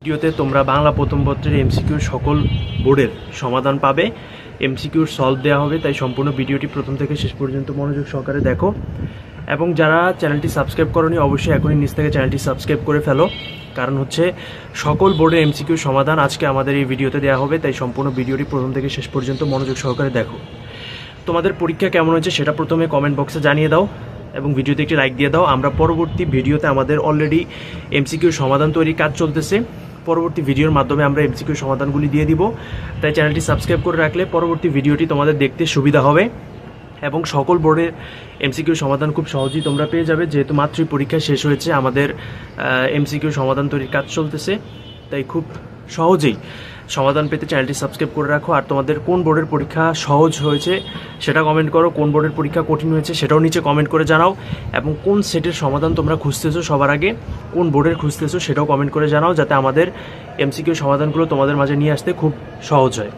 ভিডিওতে তোমরা বাংলা প্রথম পত্রের এমসিকিউর সকল বোর্ডের সমাধান পাবে। এমসিকিউর সলভ দেওয়া হবে, তাই সম্পূর্ণ ভিডিওটি প্রথম থেকে শেষ পর্যন্ত মনোযোগ সহকারে দেখো। এবং যারা চ্যানেলটি সাবস্ক্রাইব করোনি অবশ্যই এখনই নিচ থেকে চ্যানেলটি সাবস্ক্রাইব করে ফেলো, কারণ হচ্ছে সকল বোর্ডের এমসিকিউর সমাধান আজকে আমাদের এই ভিডিওতে দেওয়া হবে, তাই সম্পূর্ণ ভিডিওটি প্রথম থেকে শেষ পর্যন্ত মনোযোগ সহকারে দেখো। তোমাদের পরীক্ষা কেমন হয়েছে সেটা প্রথমে কমেন্ট বক্সে জানিয়ে দাও এবং ভিডিওতে একটি লাইক দিয়ে দাও। আমরা পরবর্তী ভিডিওতে আমাদের অলরেডি এমসিকিউর সমাধান তৈরির কাজ চলতেছে, পরবর্তী ভিডিওর মাধ্যমে আমরা এমসিকিউ সমাধানগুলি দিয়ে দিব, তাই চ্যানেলটি সাবস্ক্রাইব করে রাখলে পরবর্তী ভিডিওটি তোমাদের দেখতে সুবিধা হবে। এবং সকল বোর্ডের এমসিকিউ সমাধান খুব সহজেই তোমরা পেয়ে যাবে, যেহেতু মাত্রই পরীক্ষা শেষ হয়েছে, আমাদের এমসিকিউ সমাধান তৈরির কাজ চলতেছে, তাই খুব সহজেই সমাধান পেতে চ্যানেলটি সাবস্ক্রাইব করে রাখো। আর তোমাদের কোন বোর্ডের পরীক্ষা সহজ হয়েছে সেটা কমেন্ট করো, কোন বোর্ডের পরীক্ষা কঠিন হয়েছে সেটাও নিচে কমেন্ট করে জানাও, এবং কোন সেটের সমাধান তোমরা খুঁজতেছো সবার আগে, কোন বোর্ডের খুঁজতেছো সেটাও কমেন্ট করে জানাও, যাতে আমাদের এমসিকিউ সমাধানগুলো তোমাদের মাঝে নিয়ে আসতে খুব সহজ হয়।